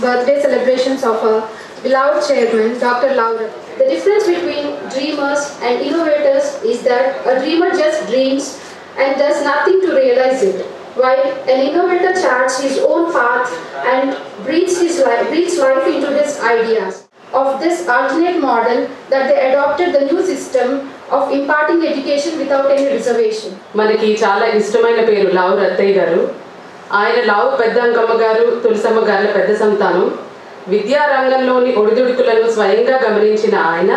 birthday celebrations of our beloved chairman, Dr. Lavu Rattaiah. The difference between dreamers and innovators is that a dreamer just dreams and does nothing to realize it, while an innovator charts his own path and breathes life into his ideas. Of this alternate model that they adopted the new system of imparting education without any reservation. మనకి చాలా ఇష్టమైన పేరు లావు రత్తయ్య గారు. ఆయన లావు పెద్దంకమ్మ గారు, తులసమ్మ గారుల పెద్ద సంతానం. విద్యారంగంలోని ఒడిదుడుకులను స్వయంగా గమనించిన ఆయన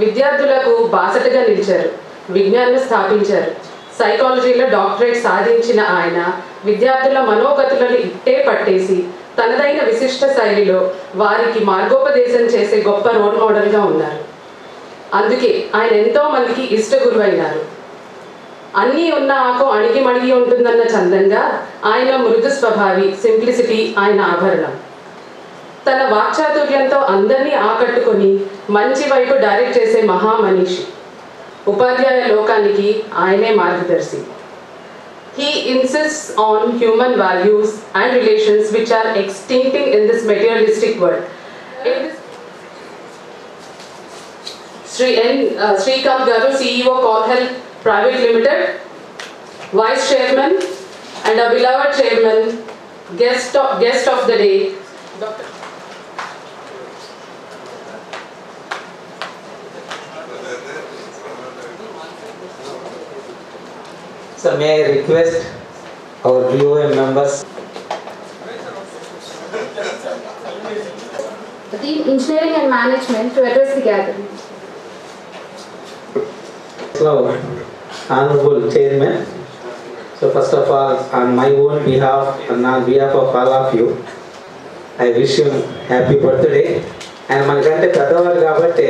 విద్యార్థులకు బాసటగా నిలిచారు. విజ్ఞాన్ని స్థాపించారు. సైకాలజీలో డాక్టరేట్ సాధించిన ఆయన విద్యార్థుల మనోగతులను ఇట్టే పట్టేసి తనదైన విశిష్ట శైలిలో వారికి మార్గోపదేశం చేసే గొప్ప రోల్ మోడల్గా ఉన్నారు. అందుకే ఆయన ఎంతో మందికి ఇష్ట గురువైనారు. అన్నీ ఉన్న ఆకు అణిగి మణిగి ఉంటుందన్న చందంగా ఆయన మృదు స్వభావి, సింప్లిసిటీ ఆయన ఆభరణం. తన వాక్చాతుర్యంతో అందరినీ ఆకట్టుకొని మంచి వైపు డైరెక్ట్ చేసే మహామనీషి. ఉపాధ్యాయ లోకానికి ఆయనే మార్గదర్శి. He insists on human values and relations which are extincting in this materialistic world. Srikanth Garu, CEO Call Health Private Limited, Vice Chairman and our beloved Chairman, guest of the day, Dr. So may I request our VOM members. The Engineering and Management to address the gathering. Hello, Honorable Chairman. So first of all, on my own behalf and on behalf of all of you, I wish you happy birthday. And మనకంటే పెద్దవారు కాబట్టి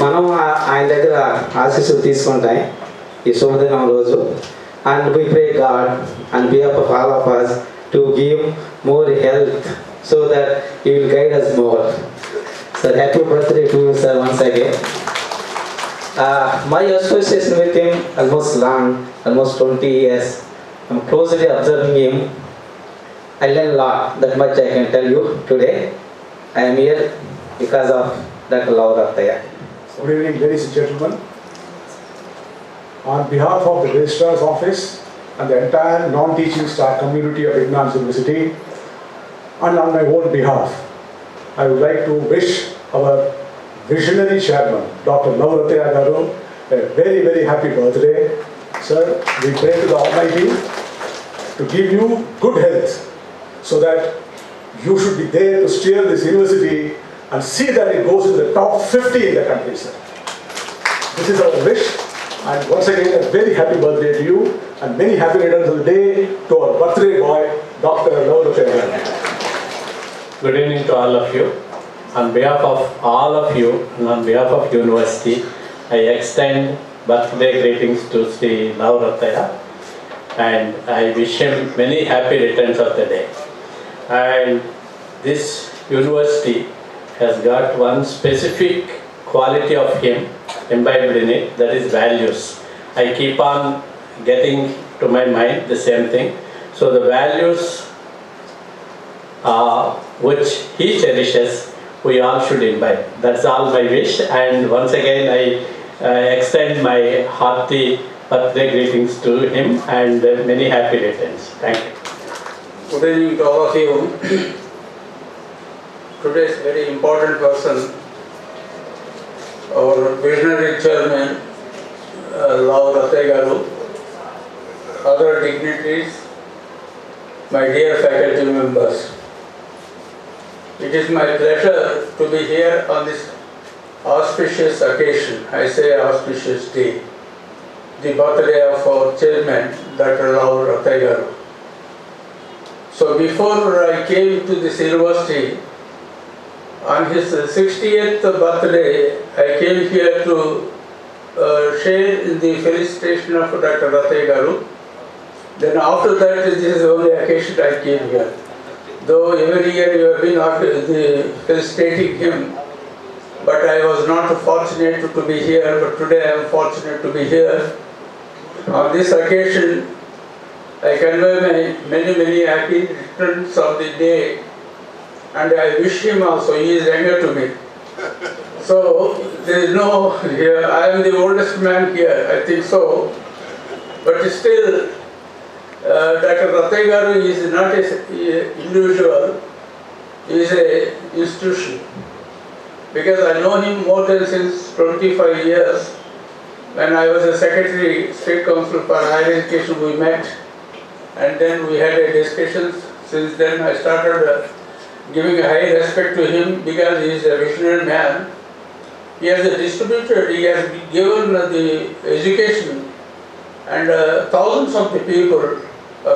మనం ఆయన దగ్గర ఆశీస్సులు తీసుకుంటాం ఈ శుభదినం రోజు. And we pray God on behalf of all of us to give more health so that He will guide us more. So happy birthday to you, sir, once again. My association with him almost long, almost 20 years. I'm closely observing him. I learned a lot, that much I can tell you today. I am here because of Dr. Lavu Rattaiah. Good evening, ladies and gentlemen. On behalf of the Registrar's Office and the entire non-teaching staff community of Vignan University, and on my own behalf, I would like to wish our visionary chairman, Dr. Lavu Rattaiah Garu, a very, very happy birthday. Sir, we pray to the Almighty to give you good health so that you should be there to steer this university and see that it goes in the top 50 in the country, sir. This is our wish. And once again, a very happy birthday to you and many happy returns of the day to our birthday boy, Dr. Lavu Rattaiah. Good evening to all of you. On behalf of all of you and on behalf of University, I extend birthday greetings to Sri Lavu Rattaiah and I wish him many happy returns of the day. And this university has got one specific quality of him imbibed in it, that is values. I keep on getting to my mind the same thing. So the values which he cherishes, we all should imbibe. That's all my wish, and once again I extend my hearty birthday greetings to him and many happy returns. Thank you. Good evening to all of you. Today's very important person, our visionary chairman, Lavu Rattaiah Garu, other dignitaries, my dear faculty members. It is my pleasure to be here on this auspicious occasion, I say auspicious day, the birthday of our chairman, Dr. Lavu Rattaiah Garu. So before I came to this university, on his 60th birthday, I came here to share in the felicitation of Dr. Rattaiah Garu. Then after that, this is the only occasion I came here. Though every year you have been felicitating him, but I was not fortunate to be here, but today I am fortunate to be here. On this occasion, I convey my many happy returns of the day and I wish him also, he is younger to me. So there is no, here, I am the oldest man here, I think so. But still, Dr. Rattaiah is not an individual, he is an institution. Because I know him more than since 25 years. When I was a secretary, State Council for Higher Education, we met. And then we had a discussion. Since then I started giving a high respect to him because he is a visionary man. He has distributed, he has given the education, and thousands of the people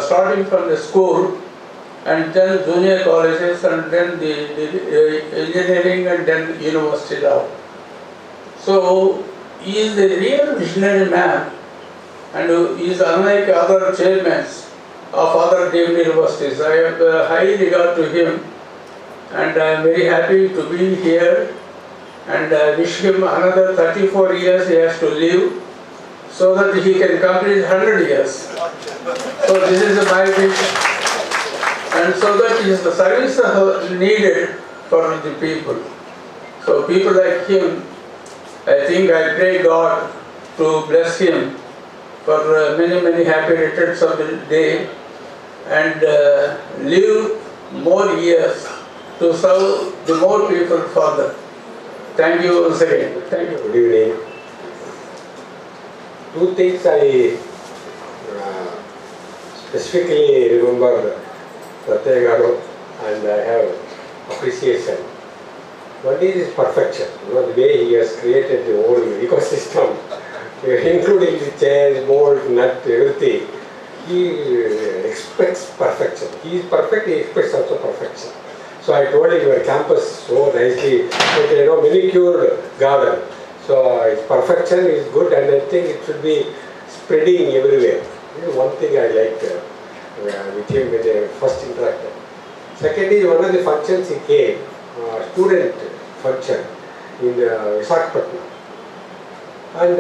starting from the school and then junior colleges and then the engineering and then university now. So he is a real visionary man, and he is unlike other chairmen of other deemed universities. I have high regard to him, and I am very happy to be here, and I wish him another 34 years he has to live so that he can complete 100 years. So this is my wish, and so that his service needed for the people. So people like him, I think I pray God to bless him for many happy returns of the day, and live more years to serve the more people further. Thank you once again. Thank you. Good evening. Two things I specifically remember Rattaiah garu, and I have appreciation. One is his perfection, the way he has created the whole ecosystem, including the chairs, mold, nut, everything. He expects perfection. He is perfect, he expects also perfection. So I told him your campus so nicely, manicured garden. So its perfection is good, and I think it should be spreading everywhere. This is one thing I liked with him when I first interacted. Second is one of the functions he came, student function in Visakhapatnam. And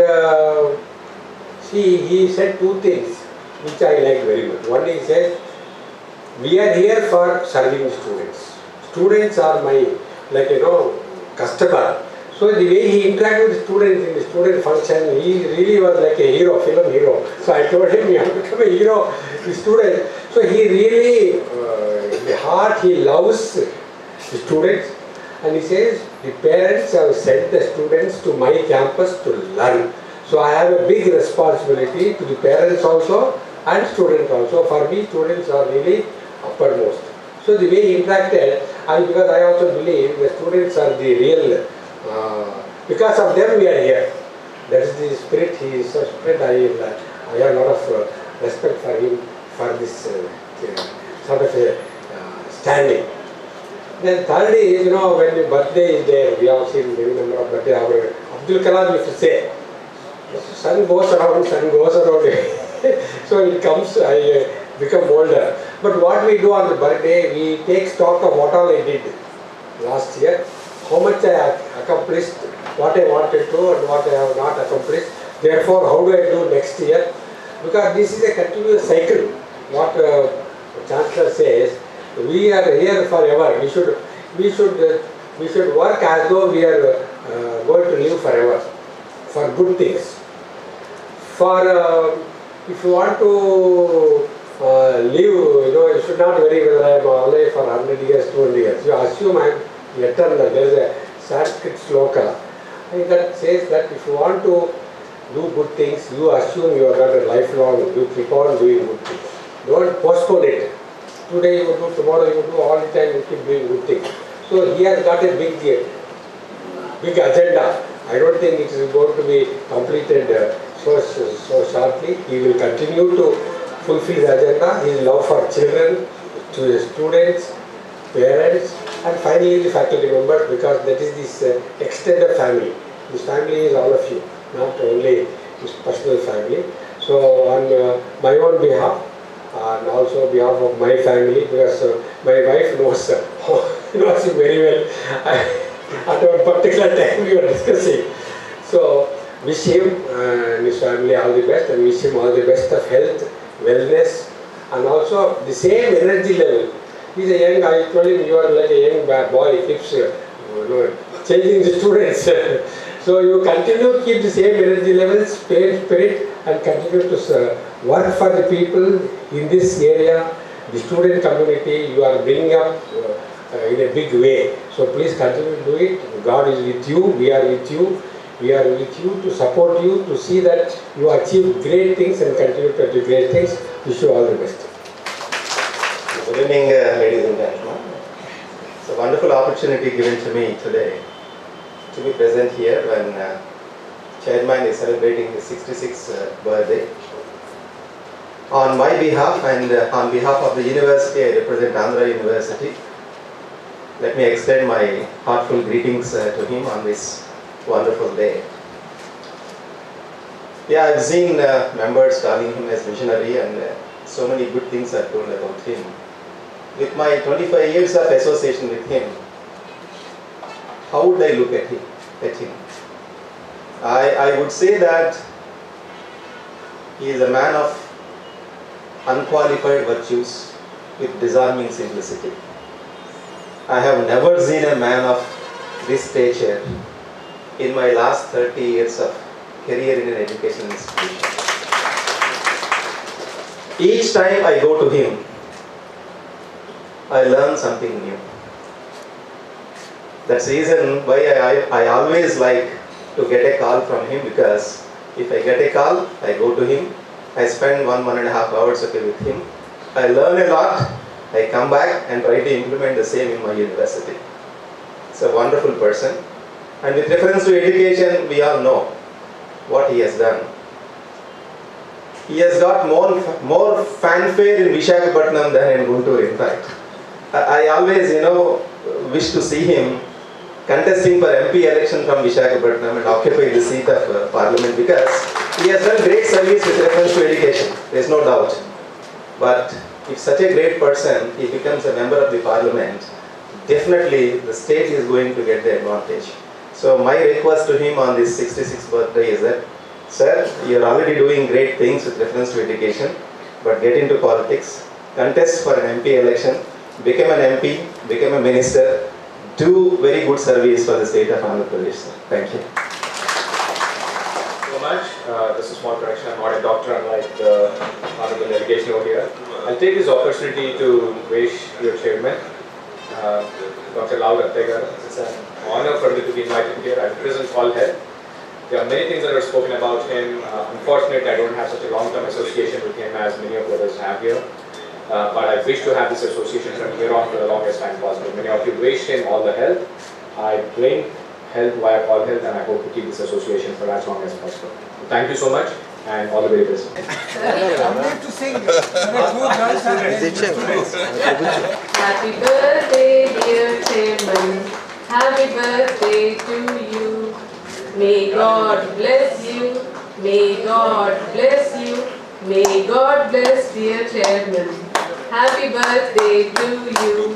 he said two things which I like very much. One, he said, we are here for serving students. Students are my, customer. So the way he interacted with students in the student function, he really was like a hero, film hero. So I told him, you have to become a hero, the student. So he really, in the heart, he loves the students. And he says, the parents have sent the students to my campus to learn. So I have a big responsibility to the parents also and students also. For me, students are really uppermost. So the way he interacted, and because I also believe the students are the real, because of them we are here. That is the spirit he is so spread. I have a lot of respect for him for this sort of a standing. Then third is, when the birthday is there, we have seen many number of birthday. Our Abdul Kalam used to say, sun goes around, so it comes, I become older. But what we do on the birthday, we take stock of what all I did last year, how much I accomplished, what I wanted to and what I have not accomplished. Therefore, how do I do next year? Because this is a continuous cycle. What Chancellor says, we are here forever. We should work as though we are going to live forever for good things. For if you want to live, you should not worry whether I am alive for 100 years, 200 years. You assume I am eternal. There is a Sanskrit sloka that says that if you want to do good things, you assume you are not a lifelong, you keep on doing good things. Don't postpone it. Today you do, tomorrow you do, all the time you keep doing good things. So he has got a big agenda. I don't think it is going to be completed so shortly. He will continue to fulfill the agenda, his love for children, to his students, parents, and finally the faculty members, because that is this extended family. This family is all of you, not only his personal family. So on my own behalf, and also on behalf of my family, because my wife knows him very well. At a particular time we were discussing. So wish him and his family all the best, and wish him all the best of health, wellness, and also the same energy level. He's a young, I told him you are like a young boy, keeps changing the students. So you continue to keep the same energy levels, spirit, and continue to work for the people in this area, the student community. You are bringing up in a big way. So please continue to do it. God is with you. We are with you. We are with you to support you, to see that you achieve great things and continue to achieve great things. Wish you all the best. Good evening, ladies and gentlemen. It's a wonderful opportunity given to me today to be present here when Chairman is celebrating his 66th birthday. On my behalf and on behalf of the university, I represent Andhra University. Let me extend my heartful greetings to him on this wonderful day. Yeah, I've seen members calling him as visionary, and so many good things are told about him. With my 25 years of association with him, how would I look at him? I would say that he is a man of unqualified virtues with disarming simplicity. I have never seen a man of this stature in my last 30 years of career in an educational institution. Each time I go to him, I learn something new. That's the reason why I always like to get a call from him, because if I get a call, I go to him, I spend 1.5 hours with him, I learn a lot, I come back and try to implement the same in my university. It's a wonderful person. And with reference to education, we all know what he has done. He has got more fanfare in Visakhapatnam than in Guntur, in fact. I always, wish to see him contesting for MP election from Visakhapatnam and occupy the seat of parliament, because he has done great service with reference to education. There is no doubt. But if such a great person, he becomes a member of the parliament, definitely the state is going to get the advantage. So my request to him on this 66th birthday is that, sir, you are already doing great things with reference to education, but get into politics, contest for an MP election, become an MP, become a minister, do very good service for the state of Andhra Pradesh. Thank you. So much. This is a small correction. I'm not a doctor, unlike the honorable delegation over here. I'll take this opportunity to wish your chairman, Dr. Lavu Rattaiah. It's an honor for me to be invited here. I represent All Health. There are many things that are spoken about him. Unfortunately, I don't have such a long-term association with him as many of the others have here. But I wish to have this association from here on for the longest time possible. Many of you wish him all the health. I bring health via All Health, and I hope to keep this association for as long as possible. Thank you so much, and all the very best. Happy birthday, dear chairman. Happy birthday to you. May God bless you. May God bless you. May God bless dear chairman. Happy birthday to you.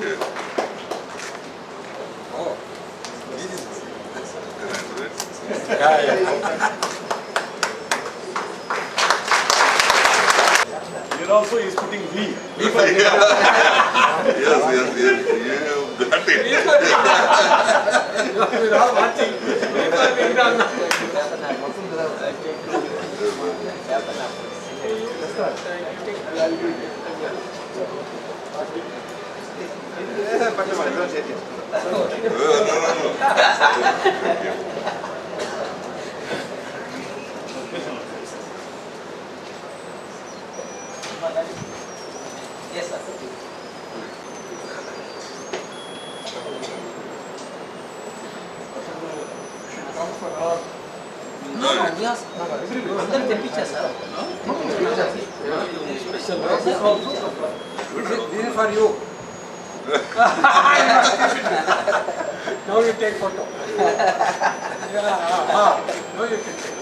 Here also he is putting V. V for Vignan. Yes. You got it. We are all watching. V for Vignan. This is for you. Now you take photo. Now you can take.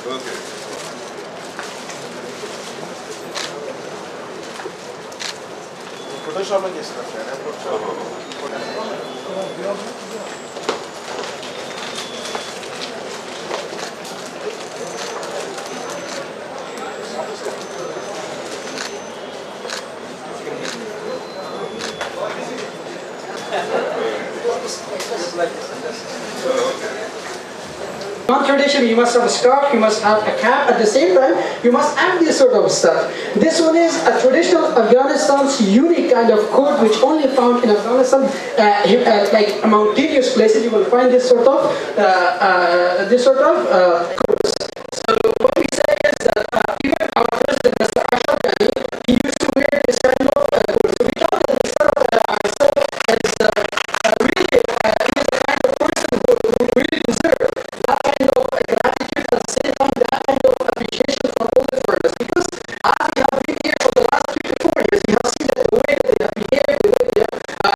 Okay. Photoshop లో చేస్తారు sir. Non-tradition, you must have a scarf, you must have a cap. At the same time, you must have this sort of stuff. This one is a traditional Afghanistan's unique kind of coat, which only found in Afghanistan, like mountainous places. You will find this sort of coats. So what we say is that even our president, Mr. Ashraf Ghani, he used to wear this kind of coat. So we thought that Mr. Ashraf is really he is the kind of person who really deserves that kind of gratitude, at the same time that kind of appreciation from all the foreigners. Because as we have been here for the last 3 to 4 years, we have seen that the way that they have behaved, the way they have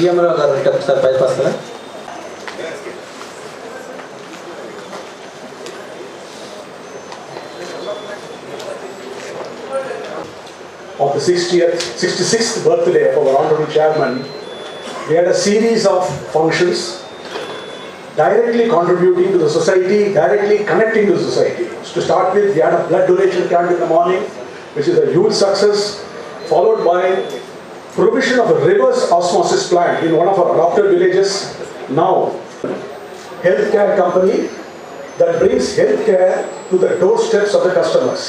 GMరావు గారు ఒకసారి పైకి వస్తారా? Of the 66th birthday of our honorable chairman, we had a series of functions directly contributing to the society, directly connecting to the society. To start with, we had a blood donation camp in the morning, which is a huge success, followed by provision of a reverse osmosis plant in one of our adopted villages. Now, healthcare company that brings healthcare to the doorsteps of the customers.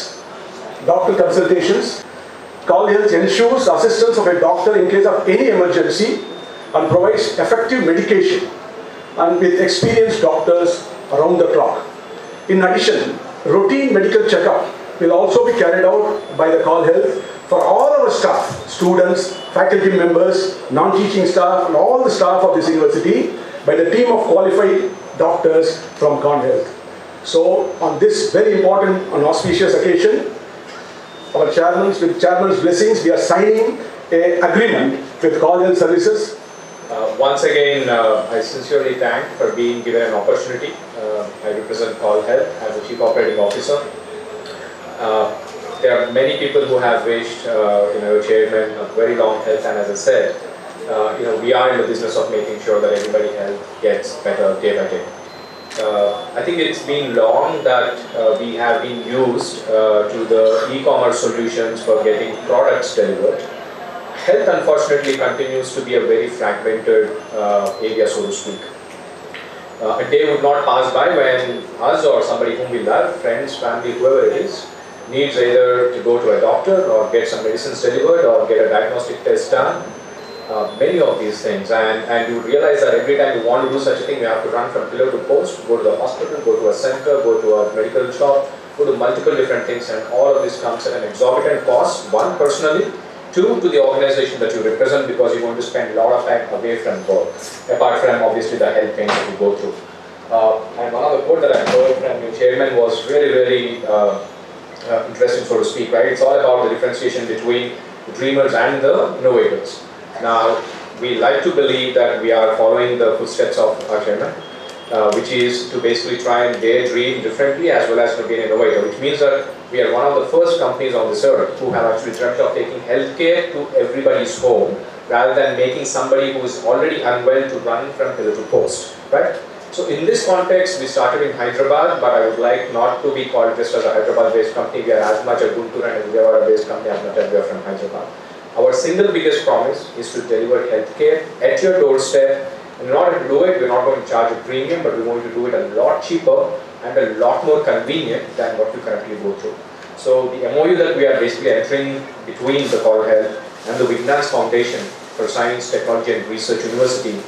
Doctor consultations. Call Health ensures assistance of a doctor in case of any emergency and provides effective medication and with experienced doctors around the clock. In addition, routine medical checkup will also be carried out by the Call Health for all our staff, students, faculty members, non-teaching staff and all the staff of this university by the team of qualified doctors from Call Health. So on this very important and auspicious occasion, our with chairman's blessings, we are signing an agreement with Call Health Services. Once again, I sincerely thank for being given an opportunity. I represent Call Health as the Chief Operating Officer. There are many people who have wished, Chairman, a very long health, and as I said, we are in the business of making sure that everybody's health gets better day by day. I think it's been long that we have been used to the e-commerce solutions for getting products delivered. Health, unfortunately, continues to be a very fragmented area, so to speak. A day would not pass by when us or somebody whom we love, friends, family, whoever it is, needs either to go to a doctor or get some medicines delivered or get a diagnostic test done. Many of these things, and you realize that every time you want to do such a thing, you have to run from pillar to post, go to the hospital, go to a center, go to a medical shop, go to multiple different things, and all of this comes at an exorbitant cost, one, personally, two, to the organization that you represent, because you're going to spend a lot of time away from work, apart from obviously the health things that you go through. And one of the quote that I heard from your chairman was very, very interesting, so to speak, right? It's all about the differentiation between the dreamers and the innovators. Now, we like to believe that we are following the footsteps of our chairman, which is to basically try and dare dream differently as well as to be an innovator, which means that we are one of the first companies on this earth who have actually dreamt of taking healthcare to everybody's home rather than making somebody who is already unwell to run from pillar to post, right? So in this context, we started in Hyderabad, but I would like not to be called just as a Hyderabad-based company. We are as much a Guntur and a Vijayawada-based company as much as we are from Hyderabad. Our single biggest promise is to deliver healthcare at your doorstep. In order to do it, we're not going to charge a premium, but we're going to do it a lot cheaper and a lot more convenient than what you currently go through. So the MOU that we are basically entering between the Call Health and the Vignan Foundation for Science, Technology and Research University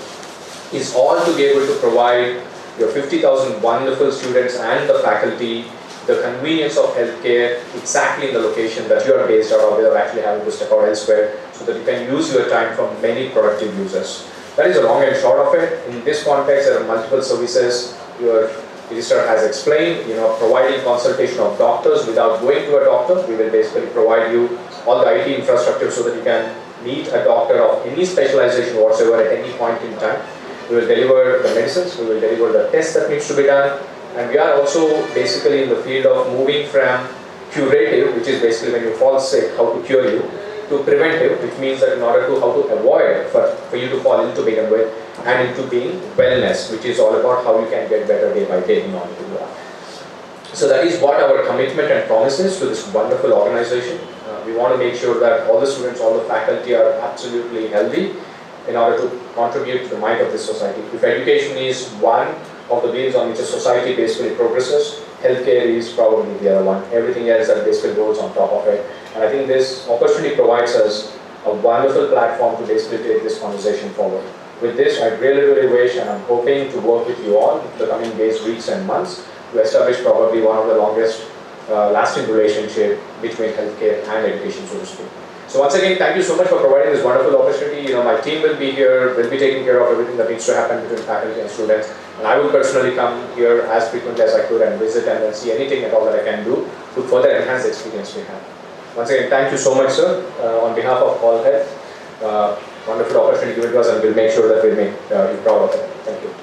is all to be able to provide your 50,000 wonderful students and the faculty the convenience of healthcare exactly in the location that you are based out of without actually having to step out elsewhere, so that you can use your time for many productive uses. That is the long and short of it. In this context, there are multiple services your registrar has explained, providing consultation of doctors without going to a doctor. We will basically provide you all the IT infrastructure so that you can meet a doctor of any specialization whatsoever at any point in time. We will deliver the medicines, we will deliver the tests that needs to be done, and we are also basically in the field of moving from curative, which is basically when you fall sick, how to cure you, to preventive, which means that in order to how to avoid for you to fall into begin with, and into being wellness, which is all about how you can get better day by day in order to do that. So that is what our commitment and promise is to this wonderful organization. We want to make sure that all the students, all the faculty are absolutely healthy in order to contribute to the might of this society. If education is one of the wheels on which a society basically progresses, healthcare is probably the other one. Everything else that basically goes on top of it. And I think this opportunity provides us a wonderful platform to basically take this conversation forward. With this, I really wish, and I'm hoping to work with you all in the coming days, weeks and months to establish probably one of the longest lasting relationship between healthcare and education, so to speak. So once again, thank you so much for providing this wonderful opportunity. My team will be here, will be taking care of everything that needs to happen between faculty and students. And I will personally come here as frequently as I could and visit and then see anything at all that I can do to further enhance the experience we have. Once again, thank you so much, sir, on behalf of All Health. Wonderful opportunity given to us, and we'll make sure that we make you proud of it. Thank you.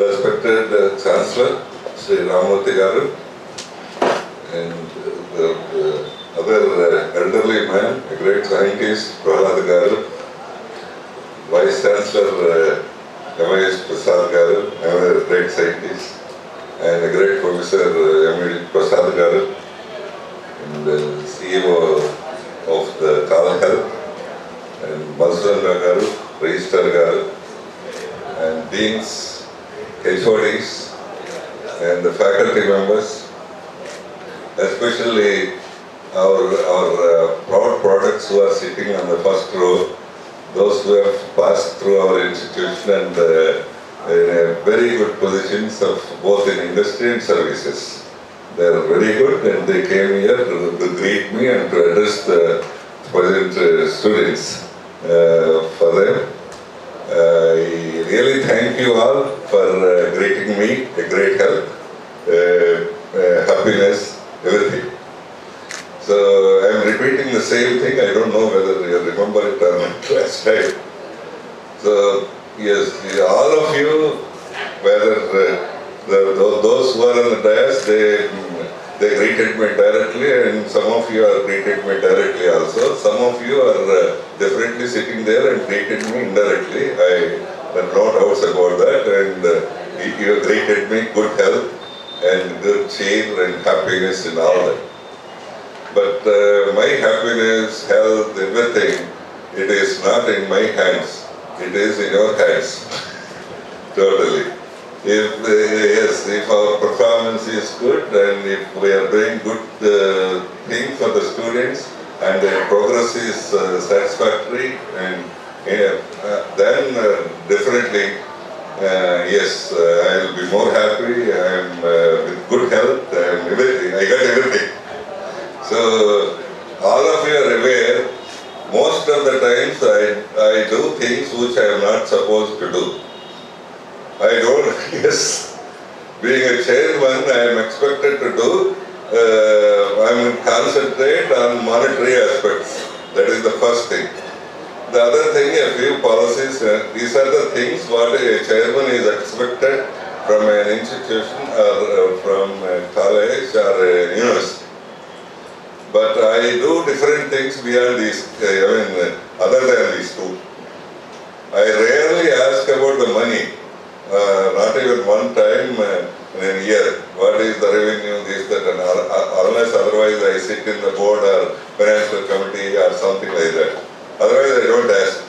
Respected Chancellor, Sri Lavu Rattaiah, and the other elderly man, a great scientist, Prahlad Garu, Vice Chancellor M.I.S. Prasad Garu, another great scientist, and a great Professor M.I. Prasad Garu, and the CEO of the Call Health, and Mazuranga Garu, Registrar Garu, and Deans, HODs, and the faculty members, especially our proud products who are sitting on the first row, those who have passed through our institution and in a very good positions of both in industry and services. They are very good, and they came here to greet me and to address the present students for them. I really thank you all for greeting me, a great health, happiness, everything. So I am repeating the same thing. I don't know whether you remember it or not last time. So yes, all of you, whether those who are on the dais, they greeted me directly, and some of you are greeted me directly also. Some of you are definitely sitting there and greeted me indirectly. I have no doubts about that, and you have greeted me good health and good cheer and happiness and all that. But my happiness, health, everything, it is not in my hands. It is in your hands. Totally. If our performance is good, and if we are doing good things for the students, and the progress is satisfactory, and then definitely, yes, I will be more happy. I am with good health and everything. I got everything. So all of you are aware. Most of the times I do things which I am not supposed to do. I don't, yes, Being a chairman, I am expected to do, concentrate on monetary aspects. That is the first thing. The other thing, a few policies, these are the things what a chairman is expected from an institution or from a college or a university. But I do different things beyond these, other than these two. I rarely ask about the money, not even one time in a year. What is the revenue, this, that, and unless otherwise I sit in the board or financial committee or something like that. Otherwise I don't ask.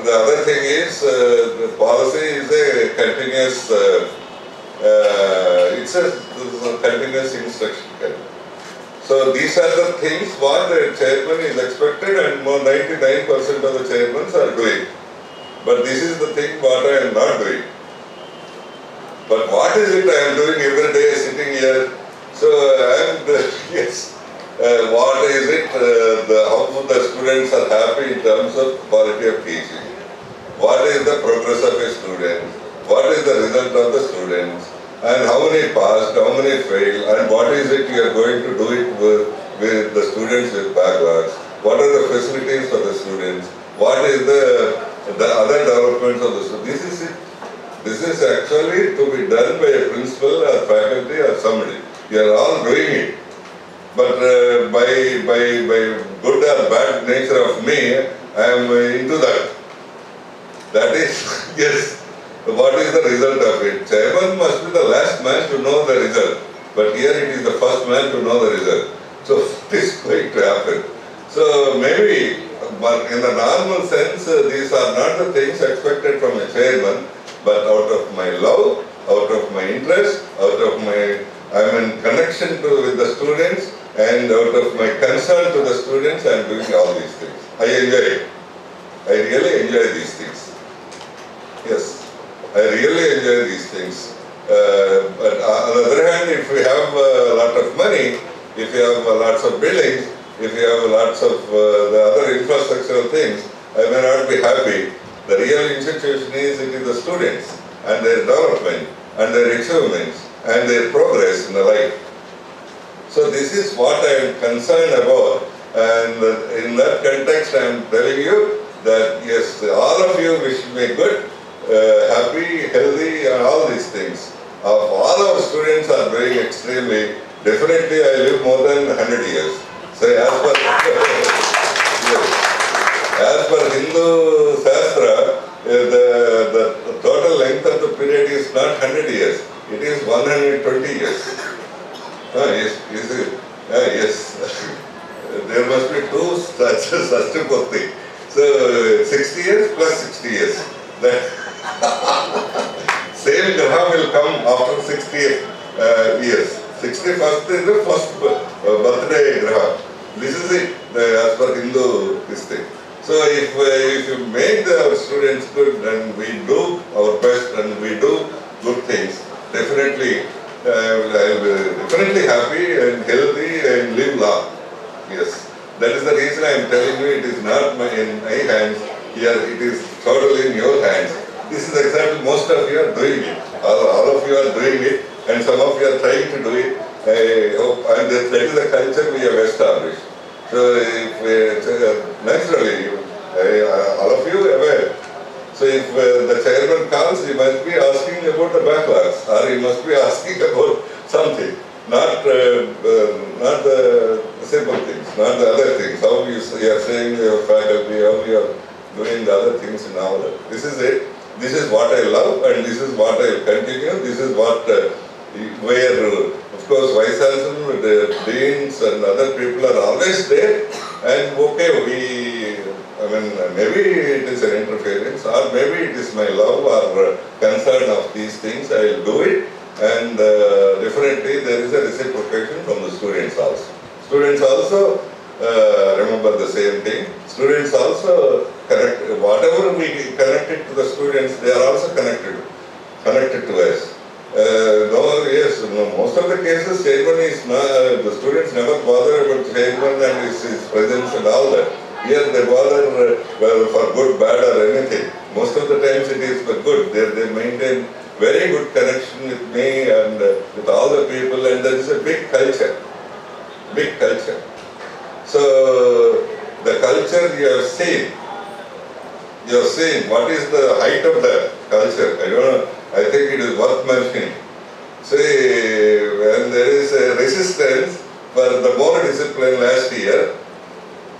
The other thing is, the policy is a continuous, it's a continuous instruction. So these are the things what the chairman is expected, and more 99% of the chairmen are doing. But this is the thing what I am not doing. But what is it I am doing every day sitting here? So I am, yes, what is it, how the students are happy in terms of quality of teaching? What is the progress of a student? What is the result of the students? And how many passed, how many failed, and what is it you are going to do it with the students with backlogs? What are the facilities for the students? What is the other developments of the students? This is it. This is actually to be done by a principal or faculty or somebody. You are all doing it. But by good or bad nature of me, I am into that. That is, yes. What is the result of it? Chairman must be the last man to know the result. But here it is the first man to know the result. So what is going to happen? So maybe, but in the normal sense, these are not the things expected from a chairman, but out of my love, out of my interest, out of my, I am in connection with the students, and out of my concern to the students, I am doing all these things. I enjoy it. I really enjoy these things. Yes. I really enjoy these things. But on the other hand, if we have a lot of money, if you have lots of buildings, if you have lots of the other infrastructural things, I may not be happy. The real institution is, it is the students and their development and their achievements and their progress in the life. So this is what I am concerned about, and in that context I am telling you that yes, all of you wish me good, happy, healthy, and all these things. All our students are doing extremely. Definitely I live more than 100 years. So as per Hindu Shastra, the total length of the period is not 100 years. It is 120 years. Yes. There must be two Sastipurti. So 60 years plus 60 years. Same graha will come after 60 years. 61st is the first birthday graha. This is it, as per Hindu this thing. So if you make the students good and we do our best and we do good things, definitely I will be definitely happy and healthy and live long. Yes. That is the reason I am telling you, it is not in my hands. Here it is totally in your hands. This is exactly, most of you are doing it. All of you are doing it, and some of you are trying to do it. I hope, and that is the culture we have established. So if naturally, all of you aware. So if the chairman comes, he must be asking about the backlogs, or he must be asking about something, not the simple things, not the other things. How you are saying your faculty, how you are doing the other things and all that. This is it. This is what I love, and this is what I will continue. This is what where, of course, vice chancellor, the deans and other people are always there. And okay, maybe it is an interference, or maybe it is my love or concern of these things. I will do it, and definitely there is a reciprocation from the students also. Students also remember the same thing. Students also connect, whatever we connected to the students, they are also connected to us. Most of the cases, chairman is not, the students never bother about chairman and his presence and all that. Here they bother for good, bad or anything. Most of the times it is for good. They maintain very good connection and there is a big culture. Big culture. So the culture you have seen. What is the height of the culture? I don't know. I think it is worth mentioning. See, when there is a resistance for the more discipline last year,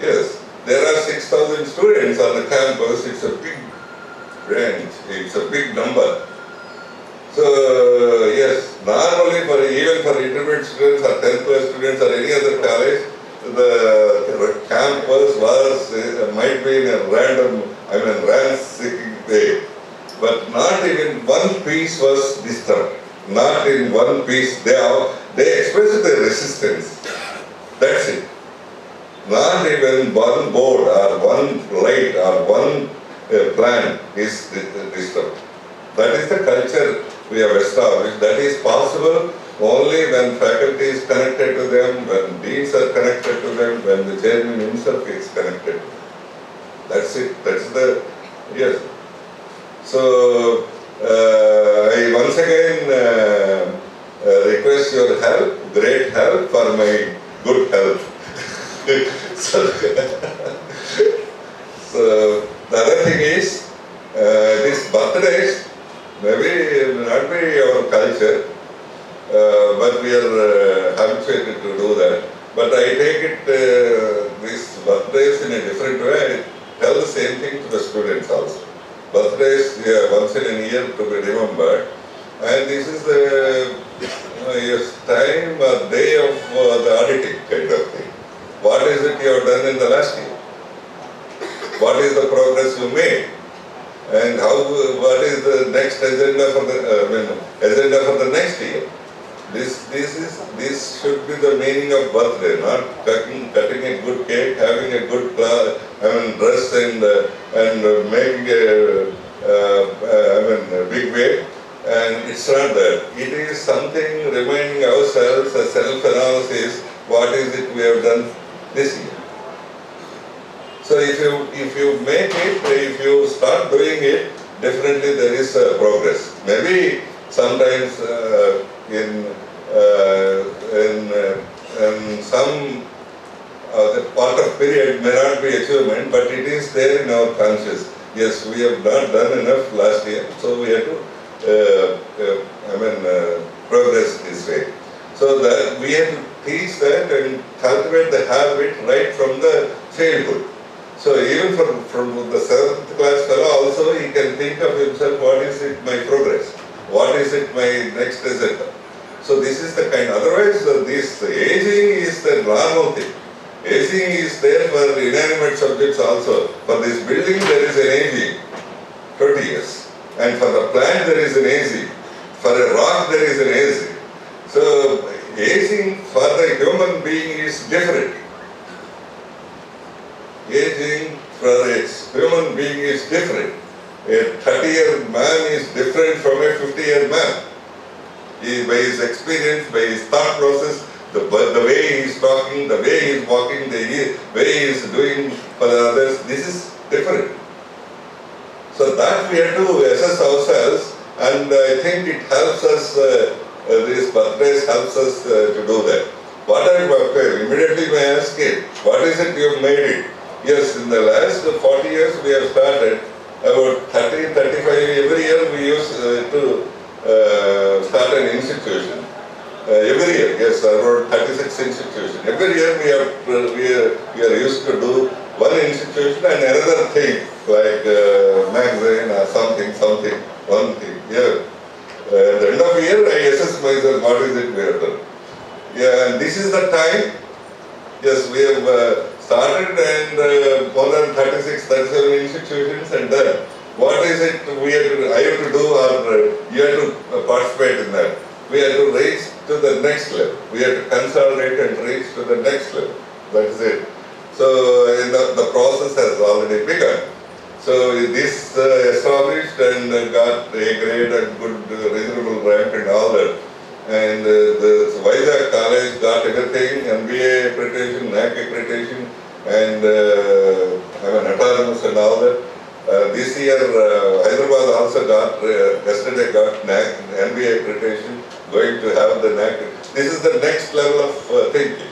yes, there are 6,000 students on the campus. It's a big range. It's a big number. So yes, normally even for intermediate students or 10th class students or any other college, the campus might be in a random, ransacked way. But not even one piece was disturbed. Not in one piece. They expressed their resistance. That's it. Not even one board or one light or one plant is disturbed. That is the culture we have established. That is possible only when faculty is connected to them, when deans are connected to them, when the chairman himself is connected to them. That's it. That's the, yes. So, I once again request your help, great help for my good health. So the other thing is, these birthdays, maybe may not be our culture, but we are habituated to do that. But I take it, these birthdays in a different way. I tell the same thing to the students also. Birthdays, once in a year to be remembered, and this is the time or day of the auditing kind of thing. What is it you have done in the last year? What is the progress you made? And what is the next agenda for the next year? This should be the meaning of birthday, not cutting a good cake, having a good dress and making a big way. And it's not that. It is something reminding ourselves a self-analysis. What is it we have done this year? So if you make it, if you start doing it, definitely there is progress. Maybe sometimes in some the part of period may not be achievement, but it is there in our conscious. Yes, we have not done enough last year, so we have to progress this way. So that we have to teach that and cultivate the habit right from the childhood. So even from the 7th class fellow also, he can think of himself, what is it my progress? What is it my next agenda? So this is the kind, otherwise this aging is the normal thing. Aging is there for inanimate subjects also. For this building there is an aging, 20 years. And for the plant there is an aging. For a rock there is an aging. So aging for the human being is different. Aging for a human being is different. A 30-year man is different from a 50-year man. By his experience, by his thought process, the way he is talking, the way he is walking, the way he is doing for the others, this is different. So that we have to assess ourselves, and I think it helps us, these birthdays helps us to do that. Immediately may ask it, what is it you have made it? Yes, in the last 40 years we have started about 30, 35, every year we used to start an institution. Every year, yes, about 36 institutions. Every year we are used to do one institution and another thing, like magazine or something, one thing. Yeah. At the end of the year, I assess myself, what is it we have done. Yeah, and this is the time, yes, we have started and more than 36, 37 institutions and done. What is it I have to do, or you have to participate in that? We have to reach to the next level. We have to consolidate and reach to the next level. That is it. So the process has already begun. So this established and got a grade and good reasonable rank and all that. And the Vizag College got everything, MBA accreditation, NAC accreditation, and autonomous and all that. This year Hyderabad also got, yesterday got NAC, MBA accreditation, going to have the next. This is the next level of thinking.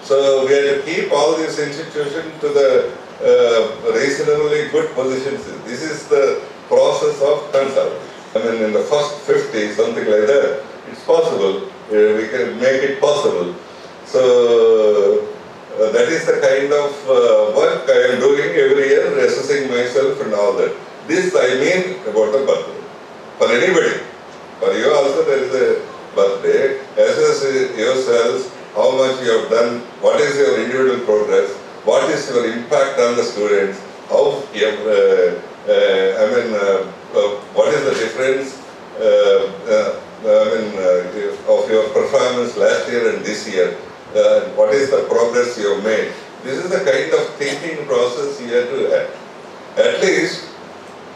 So we have to keep all these institutions to the reasonably good positions. This is the process of consulting. I mean, in the first 50, something like that, it's possible. We can make it possible. So that is the kind of work I am doing every year, assessing myself and all that. This I mean about the birthday. For anybody. For you also there is a birthday. Assess yourselves, how much you have done, what is your individual progress, what is your impact on the students, how you have, what is the difference of your performance last year and this year, what is the progress you have made. This is the kind of thinking process you have to have. At least,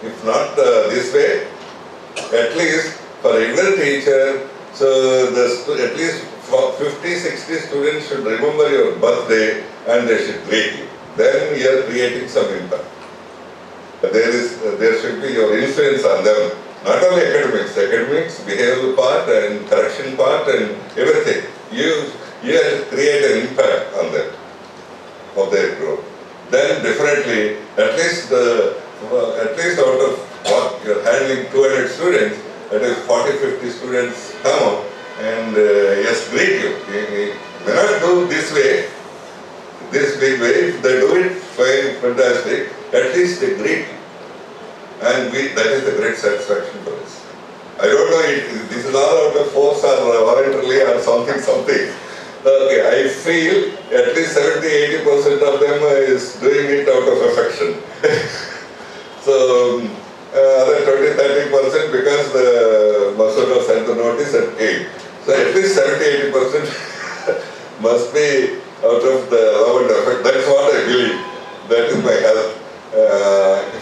if not this way, at least for every teacher, so at least 50-60 students should remember your birthday and they should greet you. Then you are creating some impact. There should be your influence on them. Not only academics, behavioral part and correction part and everything. You have to create an impact on them, of their growth. Then definitely, at least out of what you're handling 200 students, that is 40-50 students come up and yes, greet you. You may not do this way, this big way. If they do it, fine, fantastic. At least they greet you. And that is the great satisfaction for us. I don't know if this is all out of force or voluntarily or something. Okay, I feel at least 70-80% of them is doing it out of affection. So, other 20-30% because the Masuda sent the notice at 8. So at least 70-80% must be out of the love and affection. That's what I believe. That is my help.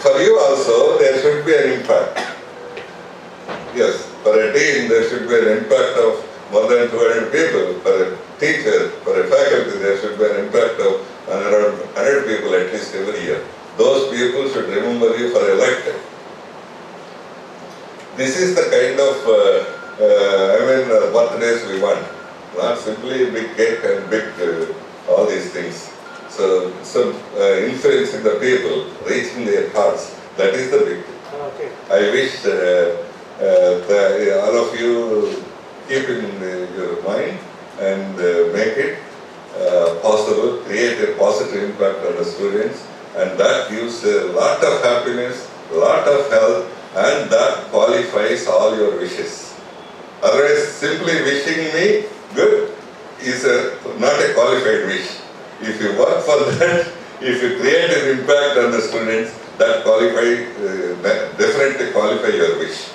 For you also, there should be an impact. Yes, for a team, there should be an impact of more than 200 people. For a teacher, for a faculty, there should be an impact of around 100 people at least every year. Those people should remember you for a lifetime. This is the kind of birthdays we want. Not simply big cake and big all these things. So influencing the people, reaching their hearts, that is the big thing. Okay. I wish all of you keep in your mind and make it possible, create a positive impact on the students, and that gives a lot of happiness, a lot of health, and that qualifies all your wishes. Otherwise, simply wishing me good is not a qualified wish. If you work for that, if you create an impact on the students, that definitely qualify your wish.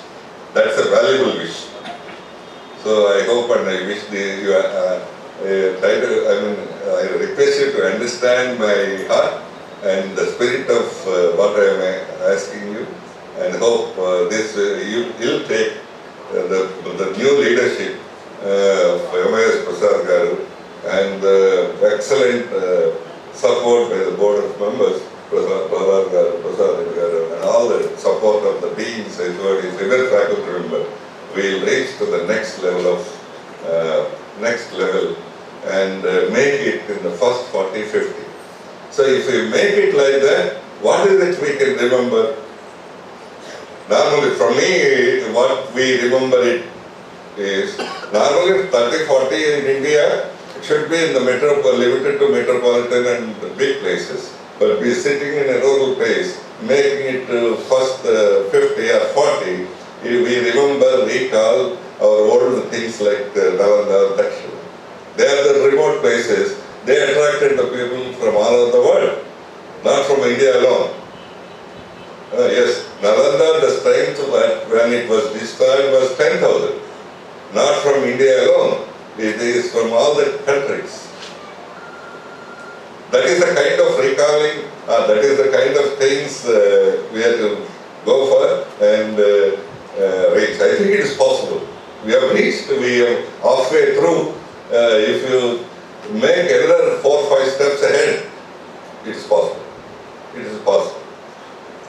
That's a valuable wish. So I hope and I wish I request you to understand my heart and the spirit of what I am asking you, and hope you will take the new leadership of M.I.S. Prasad Garu and excellent support by the board of members, Prasad Garu, and all the support of the deans, every faculty member. We will reach to the next level and make it in the first 40-50. So if we make it like that, what is it we can remember? Normally, for me, what we remember it is, normally 30-40 in India, it should be in the limited to metropolitan and big places. But we are sitting in a rural place, making it to first 50 or 40, we recall our old things like Nalanda, Dakshin. They are the remote places. They attracted the people from all over the world, not from India alone. Yes, Nalanda, the strength when it was destroyed was 10,000. Not from India alone. It is from all the countries. That is the kind of recalling, that is the kind of things we have to go for and reach. I think it is possible. We have reached, we are halfway through. If you make another 4 or 5 steps ahead, it is possible. It is possible.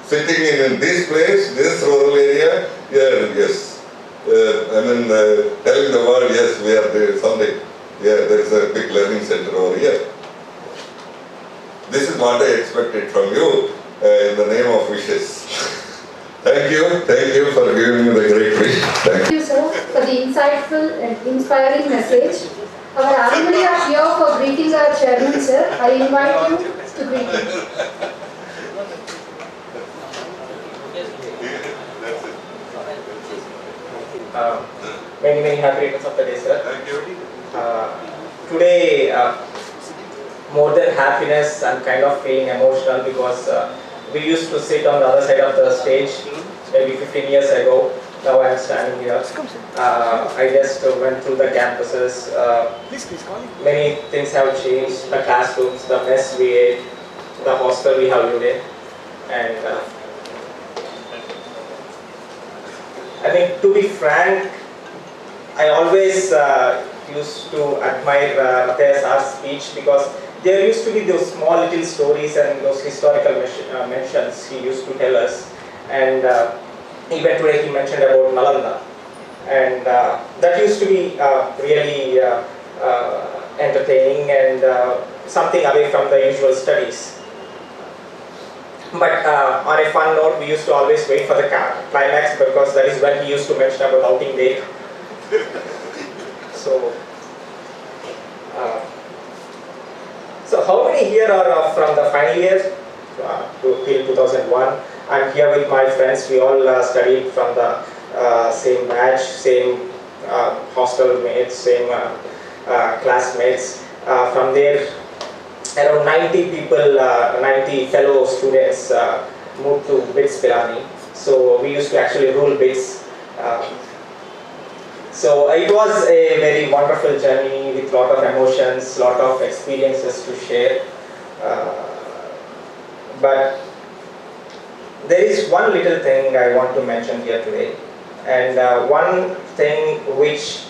Sitting in this place, this rural area, yes. Telling the world, there is a big learning center over here. This is what I expected from you in the name of wishes. Thank you for giving me the great wish. Thank you, sir, for the insightful and inspiring message. Our alumni are here for greeting our chairman, sir. I invite you to greet him. Many happy returns of the day, sir. Thank you. Today, more than happiness, I'm kind of feeling emotional because we used to sit on the other side of the stage maybe 15 years ago. Now I'm standing here. I just went through the campuses. Many things have changed. The classrooms, the mess we ate, the hostel we have lived in. And I mean, to be frank, I always used to admire Rattaiah's speech because there used to be those small little stories and those historical mentions he used to tell us. And even today he mentioned about Nalanda. And that used to be really entertaining and something away from the usual studies. But on a fun note, we used to always wait for the climax because that is when he used to mention about outing date. So how many here are from the final year till 2001? I'm here with my friends. We all studied from the same batch, same hostel mates, same classmates. From there, around 90 people, 90 fellow students moved to BITS Pilani. So we used to actually rule BITS. So it was a very wonderful journey with lot of emotions, lot of experiences to share. But there is one little thing I want to mention here today, and one thing which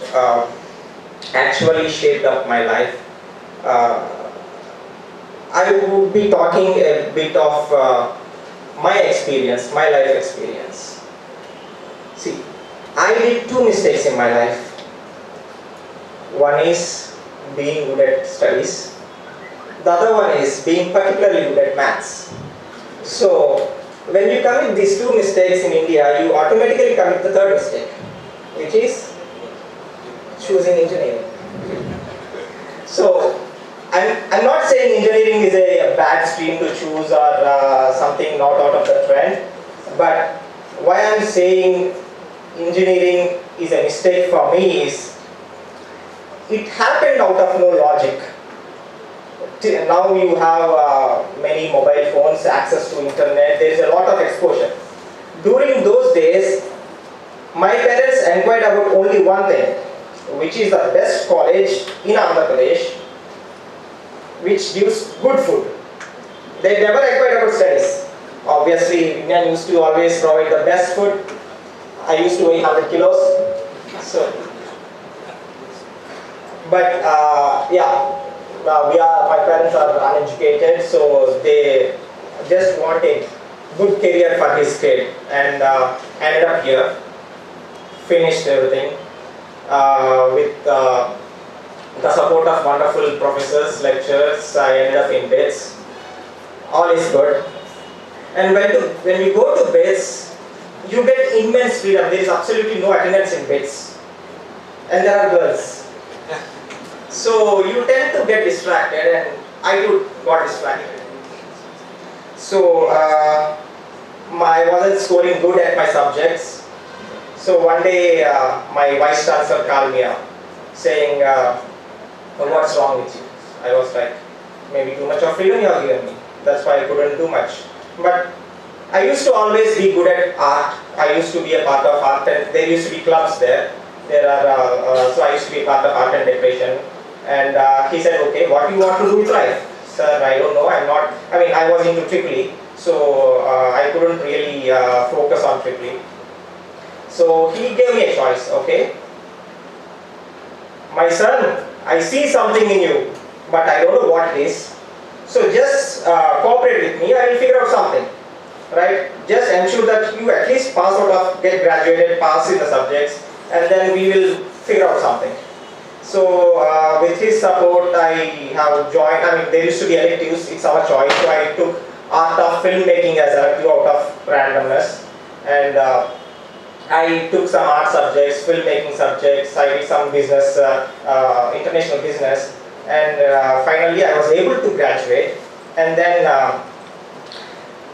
actually shaped up my life. I would be talking a bit of my experience, my life experience. See, I did two mistakes in my life. One is being good at studies. The other one is being particularly good at maths. So, when you commit these two mistakes in India, you automatically commit the third mistake, which is choosing engineering. So, I'm not saying engineering is a bad stream to choose or something not out of the trend, but why I'm saying engineering is a mistake for me is it happened out of no logic. Now you have many mobile phones, access to internet, there is a lot of exposure. During those days, my parents inquired about only one thing, which is the best college in Andhra Pradesh, which gives good food. They never inquired about studies. Obviously, Vignan used to always provide the best food. I used to weigh 100 kilos. So, but my parents are uneducated, so they just want a good career for his kid, and ended up here, finished everything with the support of wonderful professors, lecturers. I ended up in BITS. All is good. And when we go to BITS, you get immense freedom. There is absolutely no attendance in BITS, and there are girls. So you tend to get distracted, and I too got distracted. So I wasn't scoring good at my subjects. So one day my vice chancellor called me up, saying, "What's wrong with you?" I was like, "Maybe too much of freedom you have given me. That's why I couldn't do much." But I used to always be good at art. I used to be a part of art, and there used to be clubs there. So I used to be a part of art and decoration. And he said, "Okay, what do you want to do with life?" "Sir, I don't know. I was into Tripoli, so I couldn't really focus on Tripoli." So he gave me a choice. "Okay, my son, I see something in you, but I don't know what it is. So just cooperate with me. I will figure out something. Right? Just ensure that you at least pass out of, get graduated, pass in the subjects, and then we will figure out something." So with his support, I have joined. I mean, there used to be electives. It's our choice. So I took art of filmmaking as an elective out of randomness, and I took some art subjects, filmmaking subjects. I did some business, international business, and finally I was able to graduate. And then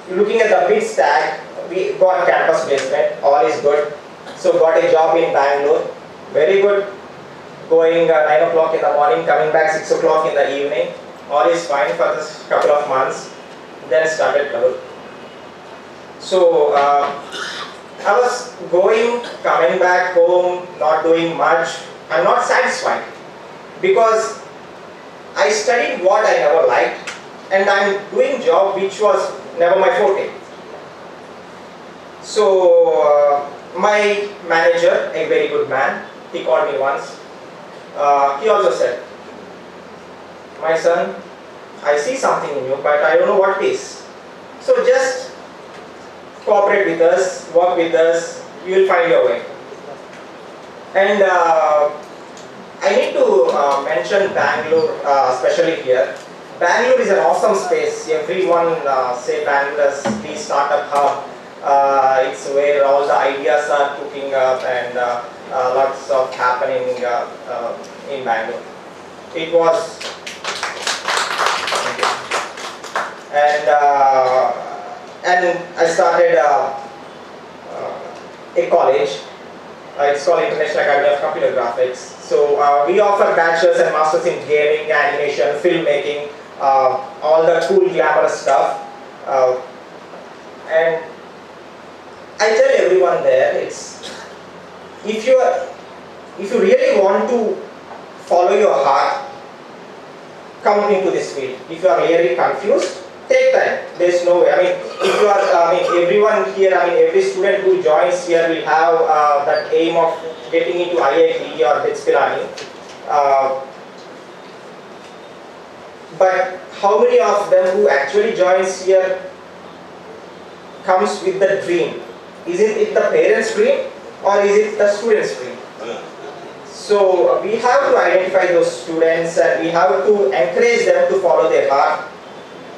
looking at the bid stack, we got campus placement. All is good. So got a job in Bangalore. Very good. Going 9 o'clock in the morning, coming back 6 o'clock in the evening. All is fine for this couple of months. Then started trouble. So I was going, coming back home, not doing much. I'm not satisfied because I studied what I never liked, and I'm doing job which was never my forte. So my manager, a very good man, he called me once. He also said, "My son, I see something in you, but I don't know what it is. So just cooperate with us, work with us, you will find your way." And I need to mention Bangalore, especially here. Bangalore is an awesome space. Everyone say Bangalore as the startup hub. It's where all the ideas are cooking up, and lots of happening in Bangalore. It was, and I started a college. It's called International Academy of Computer Graphics. So we offer bachelor's and masters in gaming, animation, filmmaking, all the cool, glamorous stuff. And I tell everyone there, it's if you really want to follow your heart, come into this field. If you are really confused, take time. There's no way. I mean, if you are, everyone here, every student who joins here will have that aim of getting into IIT or Bitspilani. But how many of them who actually joins here comes with the dream? Is it the parents' dream or is it the students' dream? So we have to identify those students, and we have to encourage them to follow their heart,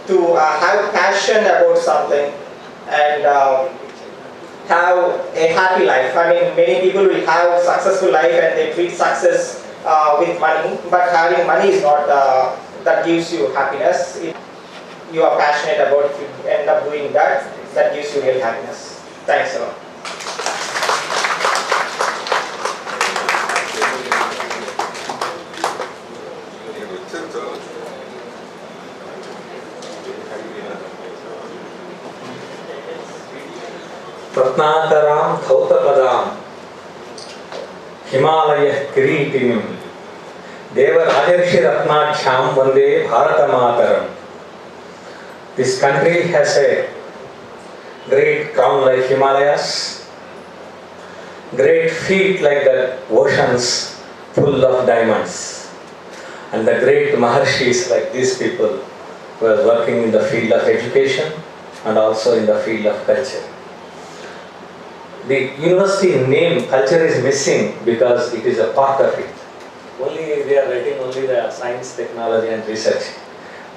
to have passion about something, and have a happy life. Many people will have a successful life and they treat success with money, but having money is not that gives you happiness. If you are passionate about, if you end up doing that, that gives you real happiness. Thanks a lot. Ratnakaram Thautapadam Himalaya Kiritinam Deva Rajarshi Ratnacham Vande Bharatamataram. This country has a great crown like Himalayas, great feet like the oceans full of diamonds, and the great Maharshis like these people who are working in the field of education and also in the field of culture. The university name culture is missing because it is a part of it. Only they are writing only the science, technology and research,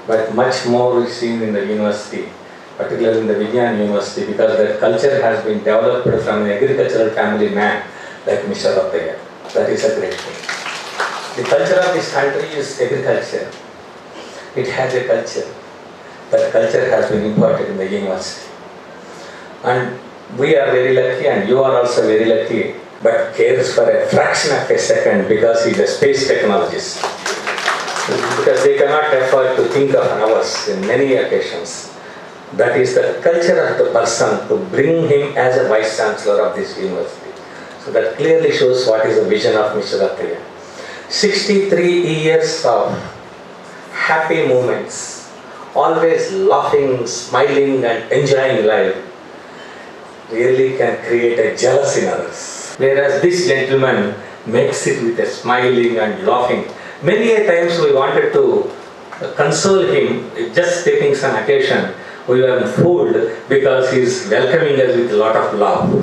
but much more is seen in the university, particularly in the Vignan University, because that culture has been developed from an agricultural family man like Mr. Rattaiah. That is a great thing. The culture of this country is agriculture. It has a culture. That culture has been imported in the university. And we are very lucky, and you are also very lucky, but cares for a fraction of a second because he is a space technologist. Because they cannot afford to think of hours in many occasions. That is the culture of the person to bring him as a vice chancellor of this university. So that clearly shows what is the vision of Mr. Rattaiah. 63 years of happy moments, always laughing, smiling and enjoying life, really can create a jealous in others. Whereas this gentleman makes it with a smiling and laughing. Many a times we wanted to console him, just taking some occasion. We were fooled because he is welcoming us with a lot of love.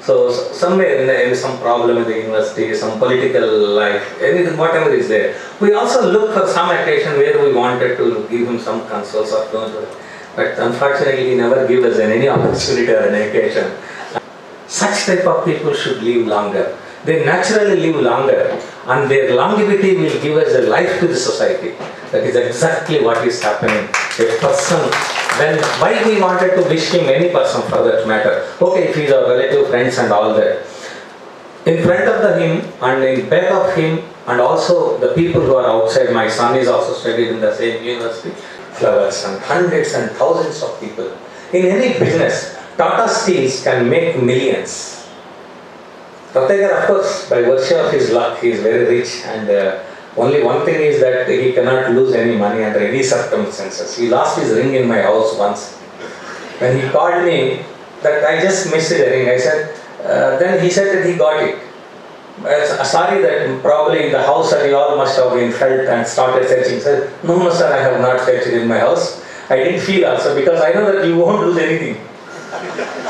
So somewhere in some problem in the university, some political life, anything, whatever is there, we also look for some occasion where we wanted to give him some consoles or don't. But unfortunately, he never give us any opportunity or an occasion. Such type of people should live longer. They naturally live longer, and their longevity will give us a life to the society. That is exactly what is happening. A person, then why we wanted to wish him, any person for that matter. Okay, if he is our relative, friends and all that. In front of him and in back of him, and also the people who are outside, my son is also studied in the same university, flowers and hundreds and thousands of people. In any business, Tata Steels can make millions. Rattaiah, of course, by virtue of his luck, he is very rich, and only one thing is that he cannot lose any money under any circumstances. He lost his ring in my house once. When he called me, that I just missed the ring, I said, then he said that he got it. Sorry, that probably in the house that you all must have been felt and started searching. Said, no, sir, I have not searched in my house. I didn't feel also, because I know that you won't lose anything.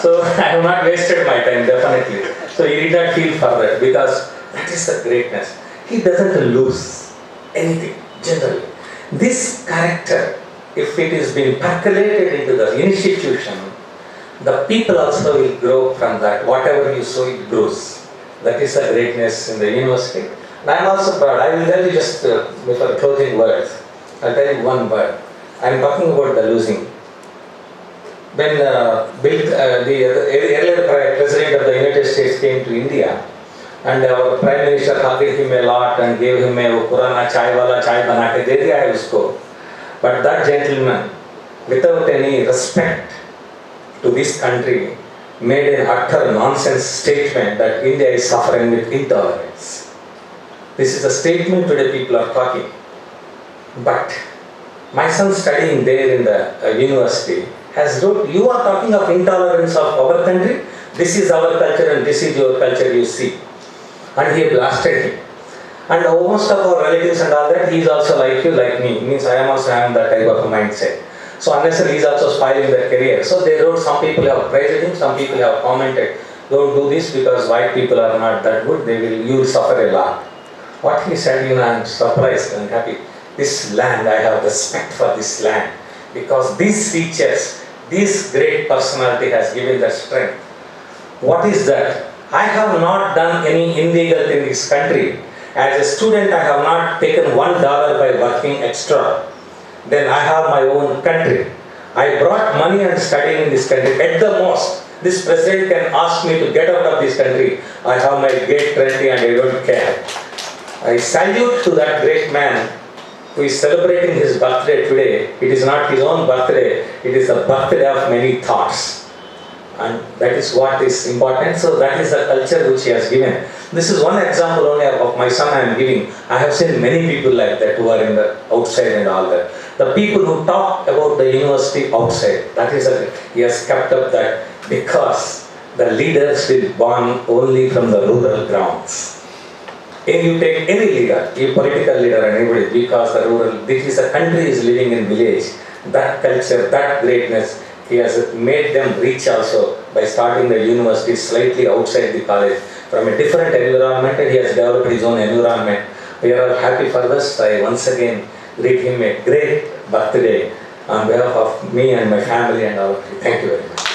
So I have not wasted my time, definitely. So he did not feel for that, because that is the greatness. He doesn't lose anything, generally. This character, if it is being percolated into the institution, the people also will grow from that. Whatever you sow, it grows. That is the greatness in the university. And I am also proud. I will tell you just before closing words. I will tell you one word. I am talking about the losing. When the earlier President of the United States came to India, and our Prime Minister hugged him a lot and gave him a Purana chai wala chai banake de diya hai usko. But that gentleman, without any respect to this country, made an utter nonsense statement that India is suffering with intolerance. This is a statement today people are talking. But my son studying there in the university has wrote, you are talking of intolerance of our country, this is our culture and this is your culture, you see. And he blasted him. And most of our relatives and all that, he is also like you, like me. Means I am also having that type of mindset. So unless he is also spoiling their career. So they wrote, some people have praised him, some people have commented, don't do this because white people are not that good, you will suffer a lot. What he said, I am surprised and happy. This land, I have respect for this land. Because these teachers, this great personality has given the strength. What is that? I have not done any illegal in this country. As a student, I have not taken $1 by working extra. Then I have my own country. I brought money and studying in this country. At the most, this president can ask me to get out of this country. I have my gate ready and I don't care. I salute to that great man who is celebrating his birthday today. It is not his own birthday, it is the birthday of many thoughts. And that is what is important. So that is the culture which he has given. This is one example only of my son I am giving. I have seen many people like that who are in the outside and all that. The people who talk about the university outside, that is he has kept up that, because the leaders will born only from the rural grounds. If you take any leader, a political leader and anybody, because the rural, this country is living in village, that culture, that greatness, he has made them reach also by starting the university slightly outside the college, from a different environment, and he has developed his own environment. We are all happy for this. I once again greet him a great birthday on behalf of me and my family and all of you. Thank you very much.